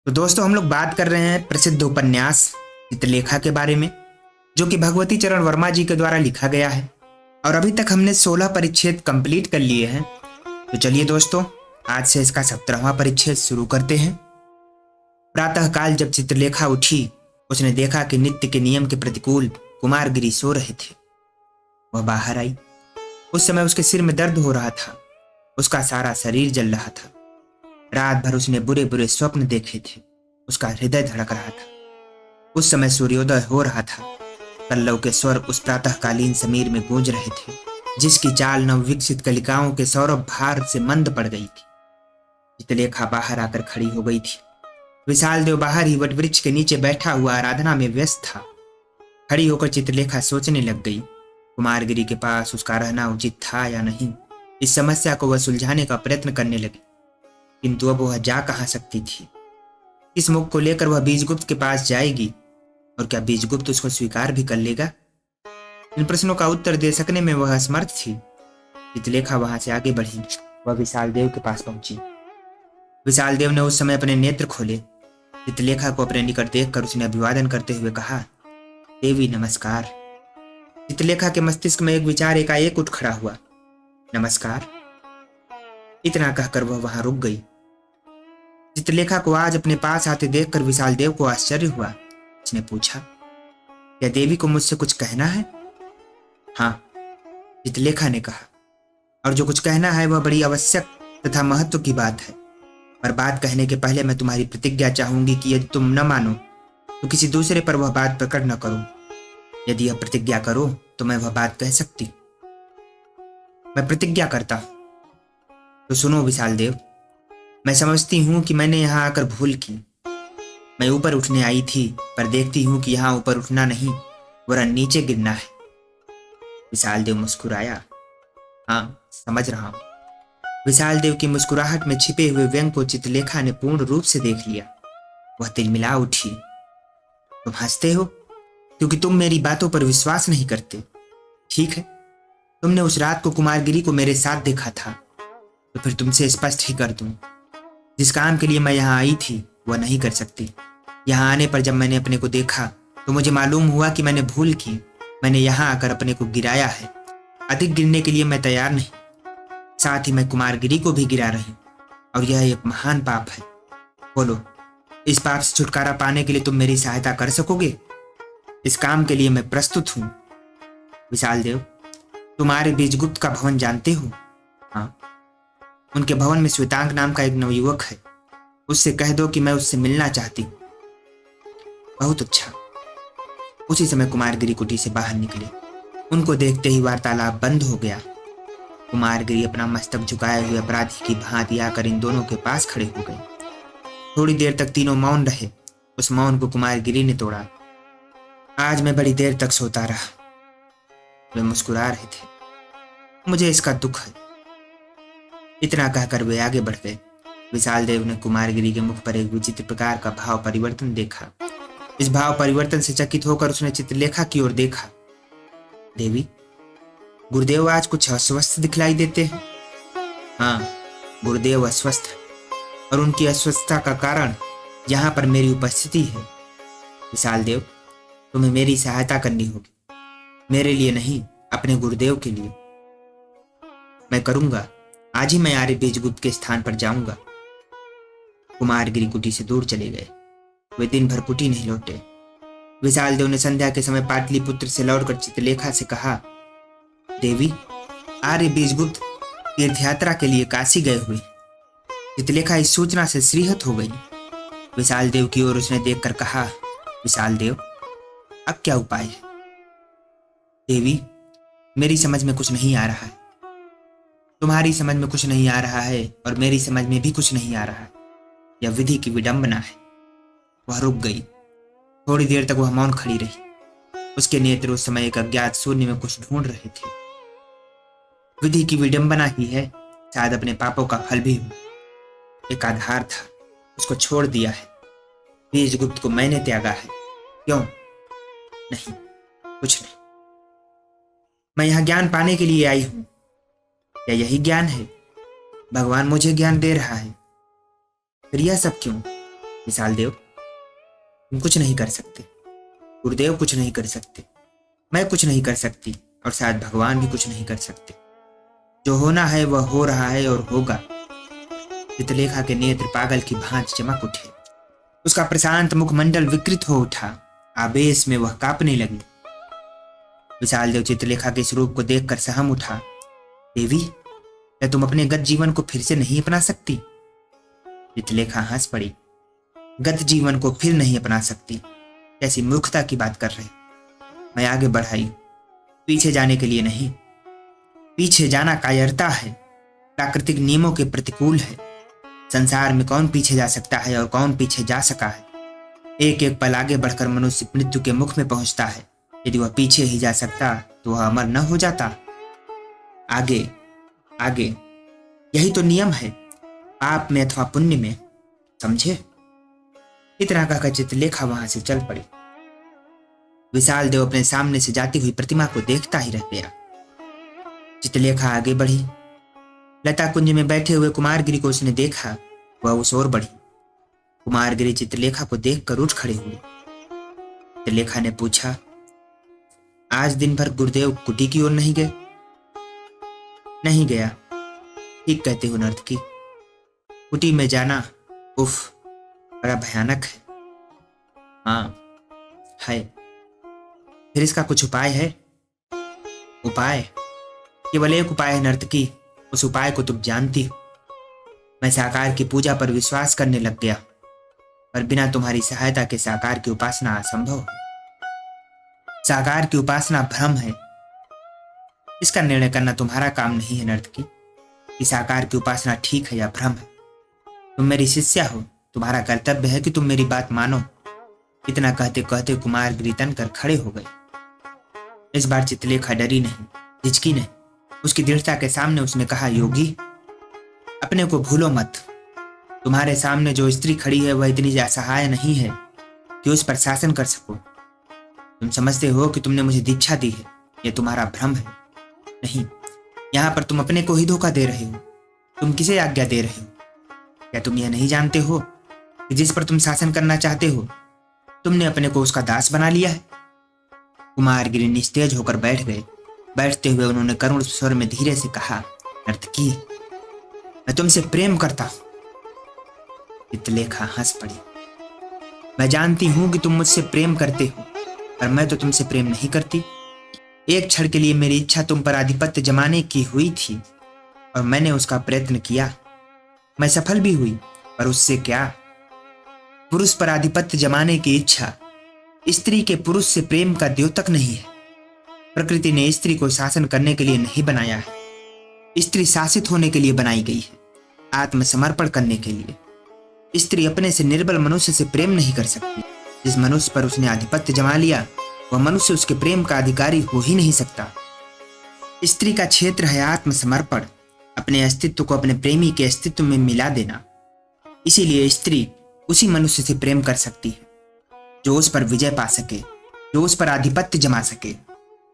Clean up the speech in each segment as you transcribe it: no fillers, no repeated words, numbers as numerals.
तो दोस्तों हम लोग बात कर रहे हैं प्रसिद्ध उपन्यास चित्रलेखा के बारे में, जो कि भगवती चरण वर्मा जी के द्वारा लिखा गया है। और अभी तक हमने 16 परिच्छेद कंप्लीट कर लिए हैं। तो चलिए दोस्तों, आज से इसका 17वां परिच्छेद शुरू करते हैं। प्रातःकाल जब चित्रलेखा उठी, उसने देखा कि नित्य के नियम के प्रतिकूल कुमारगिरी सो रहे थे। वह बाहर आई। उस समय उसके सिर में दर्द हो रहा था, उसका सारा शरीर जल रहा था। रात भर उसने बुरे बुरे स्वप्न देखे थे, उसका हृदय धड़क रहा था। उस समय सूर्योदय हो रहा था। पल्लव के स्वर उस प्रातःकालीन समीर में गूंज रहे थे, जिसकी चाल नव विकसित कलिकाओं के सौरभ भार से मंद पड़ गई थी। चित्रलेखा बाहर आकर खड़ी हो गई थी। विशाल देव बाहर ही वटवृक्ष के नीचे बैठा हुआ आराधना में व्यस्त था। खड़ी होकर चित्रलेखा सोचने लग गई, कुमारगिरी के पास उसका रहना उचित था या नहीं। इस समस्या को वह सुलझाने का प्रयत्न करने लगी, किंतु अब वह जा कहाँ सकती थी। इस मुख को लेकर वह बीजगुप्त के पास जाएगी, और क्या बीजगुप्त उसको स्वीकार भी कर लेगा? इन प्रश्नों का उत्तर दे सकने में वह असमर्थ थी। चित्रलेखा वहां से आगे बढ़ी। वह विशाल देव के पास पहुंची। विशाल देव ने उस समय अपने नेत्र खोले। चित्रलेखा को अपने निकट देखकर उसने अभिवादन करते हुए कहा, देवी नमस्कार। चित्रलेखा के मस्तिष्क में एक विचार एकाएक उठ खड़ा हुआ, नमस्कार। इतना कहकर वह वहां रुक गई। चित्रलेखा को आज अपने पास आते देखकर विशाल देव को आश्चर्य हुआ। उसने पूछा, क्या देवी को मुझसे कुछ कहना है? हाँ, चित्रलेखा ने कहा, और जो कुछ कहना है वह बड़ी आवश्यक तथा महत्व की बात है। पर बात कहने के पहले मैं तुम्हारी प्रतिज्ञा चाहूंगी कि यदि तुम न मानो तो किसी दूसरे पर वह बात प्रकट न करो। यदि यह प्रतिज्ञा करो तो मैं वह बात कह सकती। मैं प्रतिज्ञा करता हूं। तो सुनो विशाल देव, मैं समझती हूं कि मैंने यहां आकर भूल की। मैं ऊपर उठने आई थी, पर देखती हूं कि यहां ऊपर उठना नहीं वरन नीचे गिरना है। विशाल देव मुस्कुराया। हाँ, समझ रहा हूं। विशाल देव की मुस्कुराहट में छिपे हुए व्यंग को चित्रलेखा ने पूर्ण रूप से देख लिया। वह तिलमिला उठी। तुम हंसते हो क्योंकि तुम मेरी बातों पर विश्वास नहीं करते। ठीक है, तुमने उस रात को कुमारगिरी को मेरे साथ देखा था, तो फिर तुमसे स्पष्ट ही कर दूं, जिस काम के लिए मैं यहाँ आई थी वह नहीं कर सकती। यहाँ आने पर जब मैंने अपने को देखा तो मुझे मालूम हुआ कि मैंने भूल की। मैंने यहाँ आकर अपने को गिराया है। अधिक गिरने के लिए मैं तैयार नहीं। साथ ही मैं कुमारगिरी को भी गिरा रही, और यह एक महान पाप है। बोलो, इस पाप से छुटकारा पाने के लिए तुम मेरी सहायता कर सकोगे? इस काम के लिए मैं प्रस्तुत हूँ। विशाल देव, तुम्हारे बीजगुप्त का भवन जानते हो? हाँ, उनके भवन में श्वेतांग नाम का एक नवयुवक है। उससे कह दो कि मैं उससे मिलना चाहती हूँ। बहुत अच्छा। उसी समय कुमारगिरी कुटी से बाहर निकले। उनको देखते ही वार्तालाप बंद हो गया। कुमारगिरी अपना मस्तक झुकाए हुए अपराधी की भांति आकर इन दोनों के पास खड़े हो गए। थोड़ी देर तक तीनों मौन रहे। उस मौन को कुमारगिरी ने तोड़ा। आज मैं बड़ी देर तक सोता रहा। वे मुस्कुरा रहे थे। मुझे इसका दुख है। इतना कहकर वे आगे बढ़ गए। विशाल देव ने कुमारगिरी के मुख पर एक विचित्र प्रकार का भाव परिवर्तन देखा। इस भाव परिवर्तन से चकित होकर उसने चित्रलेखा की ओर देखा। देवी, गुरुदेव आज कुछ अस्वस्थ दिखलाई देते हैं। हाँ, गुरुदेव अस्वस्थ है, और उनकी अस्वस्थता का कारण यहाँ पर मेरी उपस्थिति है। विशाल देव, तुम्हें मेरी सहायता करनी होगी। मेरे लिए नहीं, अपने गुरुदेव के लिए। मैं करूंगा। आज ही मैं आर्य बीजगुप्त के स्थान पर जाऊंगा। कुमारगिरी कुटी से दूर चले गए। वे दिन भर कुटी नहीं लौटे। विशाल देव ने संध्या के समय पाटलिपुत्र से लौटकर चित्रलेखा से कहा, देवी, आर्य बीजगुप्त तीर्थयात्रा के लिए काशी गए हुए। चित्रलेखा इस सूचना से श्रीहत हो गई। विशाल देव की ओर उसने देखकर कहा, विशाल देव, अब क्या उपाय है? देवी, मेरी समझ में कुछ नहीं आ रहा है। तुम्हारी समझ में कुछ नहीं आ रहा है, और मेरी समझ में भी कुछ नहीं आ रहा है। यह विधि की विडंबना है। वह रुक गई। थोड़ी देर तक वह मौन खड़ी रही। उसके नेत्र उस समय एक अज्ञात शून्य में कुछ ढूंढ रहे थे। विधि की विडंबना ही है, शायद अपने पापों का फल भी हो। एक आधार था, उसको छोड़ दिया है। बीजगुप्त को मैंने त्यागा है। क्यों? नहीं, कुछ नहीं। मैं यहाँ ज्ञान पाने के लिए आई हूं। क्या यही ज्ञान है? भगवान मुझे ज्ञान दे रहा है। फिर यह सब क्यों? विशाल देव, तुम कुछ नहीं कर सकते, गुरुदेव कुछ नहीं कर सकते, मैं कुछ नहीं कर सकती, और शायद भगवान भी कुछ नहीं कर सकते। जो होना है वह हो रहा है और होगा। चित्रलेखा के नेत्र पागल की भांति चमक उठे। उसका प्रशांत मुखमंडल विकृत हो उठा। आवेश में वह कांपने लगी। विशाल देव चित्रलेखा के इस रूप को देखकर सहम उठा। देवी, क्या तुम अपने गत जीवन को फिर से नहीं अपना सकती? चित्रलेखा हंस पड़ी। गत जीवन को फिर नहीं अपना सकती? कैसी मूर्खता की बात कर रहे। मैं आगे बढ़ाई, पीछे जाने के लिए नहीं। पीछे जाना कायरता है, प्राकृतिक नियमों के प्रतिकूल है। संसार में कौन पीछे जा सकता है और कौन पीछे जा सका है? एक एक पल आगे बढ़कर मनुष्य मृत्यु के मुख में पहुंचता है। यदि वह पीछे ही जा सकता तो वह अमर न हो जाता। आगे आगे, यही तो नियम है, पाप में अथवा पुण्य में, समझे? इतना कहकर चित्रलेखा वहां से चल पड़ी। विशाल देव अपने सामने से जाती हुई प्रतिमा को देखता ही रह गया। चित्रलेखा आगे बढ़ी। लता कुंज में बैठे हुए कुमारगिरी को उसने देखा। वह उस ओर बढ़ी। कुमारगिरी चित्रलेखा को देखकर उठ खड़े हुए। चित्रलेखा ने पूछा, आज दिन भर गुरुदेव कुटी की ओर नहीं गए? नहीं गया। ठीक कहते हो नर्तकी, कुटी में जाना उफ बड़ा भयानक है। हाँ है। फिर इसका कुछ उपाय है? उपाय? केवल एक उपाय है नर्तकी, उस उपाय को तुम जानती हो। मैं साकार की पूजा पर विश्वास करने लग गया, पर बिना तुम्हारी सहायता के साकार की उपासना असंभव है। साकार की उपासना भ्रम है। इसका निर्णय करना तुम्हारा काम नहीं है नर्तकी, कि साकार की उपासना ठीक है या भ्रम है। तुम मेरी शिष्या हो, तुम्हारा कर्तव्य है कि तुम मेरी बात मानो। इतना कहते कहते कुमारगिरी तनकर खड़े हो गए। इस बार चित्रलेखा डरी नहीं, झिझकी नहीं। उसकी दृढ़ता के सामने उसने कहा, योगी, अपने को भूलो मत। तुम्हारे सामने जो स्त्री खड़ी है वह इतनी असहाय नहीं है कि उस पर शासन कर सको। तुम समझते हो कि तुमने मुझे दीक्षा दी है, यह तुम्हारा भ्रम है। नहीं, यहाँ पर तुम अपने को ही धोखा दे रहे हो। तुम किसे आज्ञा दे रहे हो? क्या तुम यह नहीं जानते हो कि जिस पर तुम शासन करना चाहते हो, तुमने अपने को उसका दास बना लिया है? कुमारगिरी निस्तेज होकर बैठ गए। बैठते हुए उन्होंने करुण स्वर में धीरे से कहा, नर्तकी, मैं तुमसे प्रेम करता हूं। चित्रलेखा हंस पड़ी। मैं जानती हूं कि तुम मुझसे प्रेम करते हो, पर मैं तो तुमसे प्रेम नहीं करती। एक क्षण के लिए मेरी इच्छा तुम पर आधिपत्य जमाने की हुई थी और मैंने उसका प्रयत्न किया। मैं सफल भी हुई, पर उससे क्या? पुरुष पर आधिपत्य जमाने की इच्छा स्त्री के पुरुष से प्रेम का द्योतक नहीं है। प्रकृति ने स्त्री को शासन करने के लिए नहीं बनाया है। स्त्री शासित होने के लिए बनाई गई है, आत्मसमर्पण करने के लिए। स्त्री अपने से निर्बल मनुष्य से प्रेम नहीं कर सकती। जिस मनुष्य पर उसने आधिपत्य जमा लिया वह मनुष्य उसके प्रेम का अधिकारी हो ही नहीं सकता। स्त्री का क्षेत्र है आत्मसमर्पण, अपने अस्तित्व को अपने प्रेमी के अस्तित्व में मिला देना। इसीलिए स्त्री उसी मनुष्य से प्रेम कर सकती है जो उस पर विजय पा सके, जो उस पर आधिपत्य जमा सके।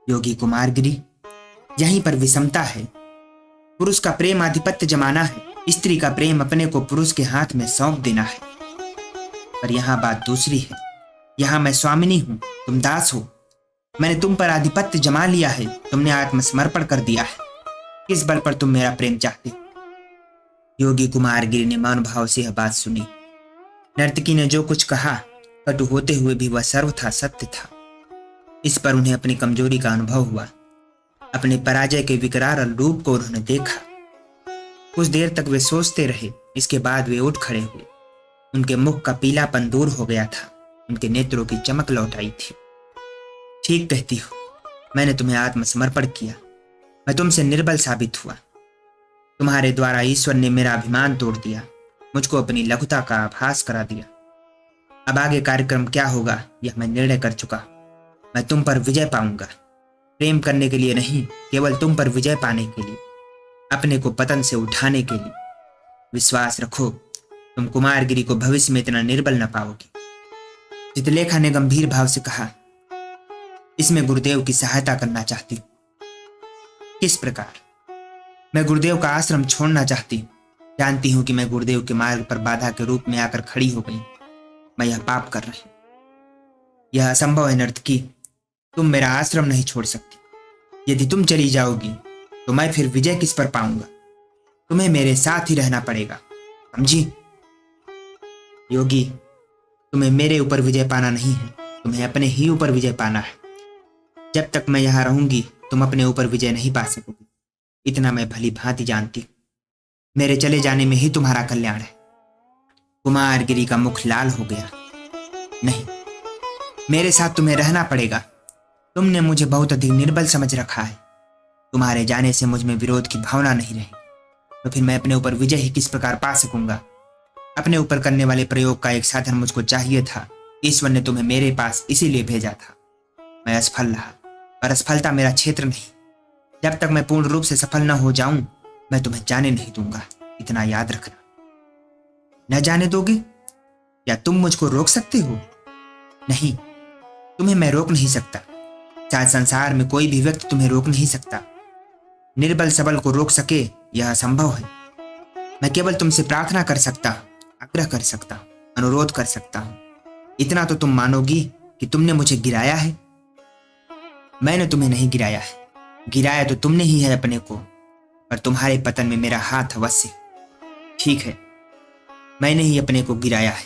योगी कुमारगिरी, यहीं पर विषमता है। पुरुष का प्रेम आधिपत्य जमाना है, स्त्री का प्रेम अपने को पुरुष के हाथ में सौंप देना है। पर यहाँ बात दूसरी है। यहाँ मैं स्वामिनी हूं, तुम दास हो। मैंने तुम पर आधिपत्य जमा लिया है, तुमने आत्मसमर्पण कर दिया है। किस बल पर तुम मेरा प्रेम चाहते हो? योगी कुमारगिरी ने मौन भाव से यह बात सुनी। नर्तकी ने जो कुछ कहा, कटु होते हुए भी वह सर्वथा सत्य था। इस पर उन्हें अपनी कमजोरी का अनुभव हुआ। अपने पराजय के विकराल रूप को उन्होंने देखा। कुछ देर तक वे सोचते रहे। इसके बाद वे उठ खड़े हुए। उनके मुख का पीलापन दूर हो गया था, उनके नेत्रों की चमक लौट आई थी। ठीक कहती हो, मैंने तुम्हें आत्मसमर्पण किया। मैं तुमसे निर्बल साबित हुआ। तुम्हारे द्वारा ईश्वर ने मेरा अभिमान तोड़ दिया, मुझको अपनी लघुता का आभास करा दिया। अब आगे कार्यक्रम क्या होगा यह मैं निर्णय कर चुका। मैं तुम पर विजय पाऊंगा, प्रेम करने के लिए नहीं, केवल तुम पर विजय पाने के लिए, अपने को पतन से उठाने के लिए। विश्वास रखो, तुम कुमारगिरी को भविष्य में इतना निर्बल न पाओगी। चित्रलेखा ने गंभीर भाव से कहा, इसमें गुरुदेव की सहायता करना चाहती हूं। किस प्रकार? मैं गुरुदेव का आश्रम छोड़ना चाहती हूँ। जानती हूं कि मैं गुरुदेव के मार्ग पर बाधा के रूप में आकर खड़ी हो गई। मैं यह पाप कर रही हूँ। यह असंभव है नर्तकी, तुम मेरा आश्रम नहीं छोड़ सकती। यदि तुम चली जाओगी तो मैं फिर विजय किस पर पाऊंगा? तुम्हें मेरे साथ ही रहना पड़ेगा, समझी? योगी, तुम्हें मेरे ऊपर विजय पाना नहीं है, तुम्हें अपने ही ऊपर विजय पाना है। जब तक मैं यहाँ रहूंगी तुम अपने ऊपर विजय नहीं पा सकोगी, इतना मैं भली भांति जानती। मेरे चले जाने में ही तुम्हारा कल्याण है। कुमारगिरी का मुख लाल हो गया। नहीं, मेरे साथ तुम्हें रहना पड़ेगा। तुमने मुझे बहुत अधिक निर्बल समझ रखा है। तुम्हारे जाने से मुझ में विरोध की भावना नहीं रही, तो फिर मैं अपने ऊपर विजय ही किस प्रकार पा सकूंगा? अपने ऊपर करने वाले प्रयोग का एक साधन मुझको चाहिए था। ईश्वर ने तुम्हें मेरे पास इसीलिए भेजा था। मैं असफल रहा, पर असफलता मेरा क्षेत्र नहीं। जब तक मैं पूर्ण रूप से सफल न हो जाऊं मैं तुम्हें जाने नहीं दूंगा, इतना याद रखना। न जाने दोगे? क्या तुम मुझको रोक सकते हो? नहीं, तुम्हें मैं रोक नहीं सकता। शायद संसार में कोई भी व्यक्ति तुम्हें रोक नहीं सकता। निर्बल सबल को रोक सके यह असंभव है। मैं केवल तुमसे प्रार्थना कर सकता हूं, आग्रह कर सकता हूं, अनुरोध कर सकता हूं। इतना तो तुम मानोगी कि तुमने मुझे गिराया है? मैंने तुम्हें नहीं गिराया है, गिराया तो तुमने ही है अपने को, पर तुम्हारे पतन में मेरा हाथ अवश्य। ठीक है, मैंने ही अपने को गिराया है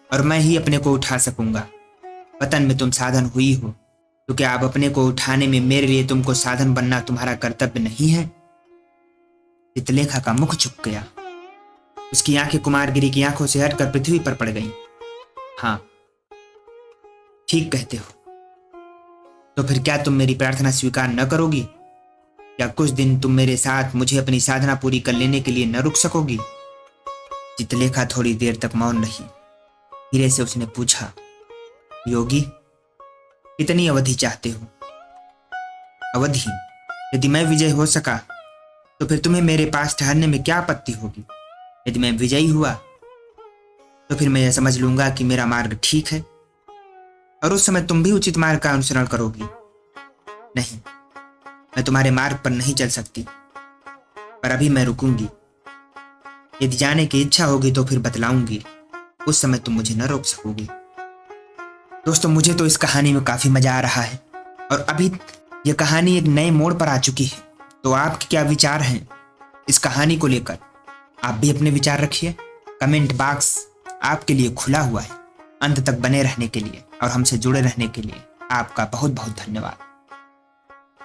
और मैं ही अपने को उठा सकूंगा। पतन में तुम साधन हुई हो, तो क्या अब अपने को उठाने में मेरे लिए तुमको साधन बनना तुम्हारा कर्तव्य नहीं है? चित्रलेखा का मुख झुक गया। उसकी आंखें कुमारगिरी की आंखों से हटकर पृथ्वी पर पड़ गईं। हाँ, ठीक कहते हो। तो फिर क्या तुम मेरी प्रार्थना स्वीकार न करोगी? क्या कुछ दिन तुम मेरे साथ मुझे अपनी साधना पूरी कर लेने के लिए न रुक सकोगी? चित्रलेखा थोड़ी देर तक मौन रही। धीरे से उसने पूछा, योगी, कितनी अवधि चाहते हो? अवधि? यदि मैं विजय हो सका तो फिर तुम्हें मेरे पास ठहरने में क्या आपत्ति होगी? यदि मैं विजयी हुआ तो फिर मैं यह समझ लूंगा कि मेरा मार्ग ठीक है, और उस समय तुम भी उचित मार्ग का अनुसरण करोगी। नहीं, मैं तुम्हारे मार्ग पर नहीं चल सकती, पर अभी मैं रुकूंगी। यदि जाने की इच्छा होगी तो फिर बतलाऊंगी, उस समय तुम मुझे न रोक सकोगी। दोस्तों, मुझे तो इस कहानी में काफी मजा आ रहा है और अभी यह कहानी एक नए मोड़ पर आ चुकी है। तो आपके क्या विचार हैं इस कहानी को लेकर? आप भी अपने विचार रखिए। कमेंट बॉक्स आपके लिए खुला हुआ है। अंत तक बने रहने के लिए और हमसे जुड़े रहने के लिए आपका बहुत बहुत धन्यवाद।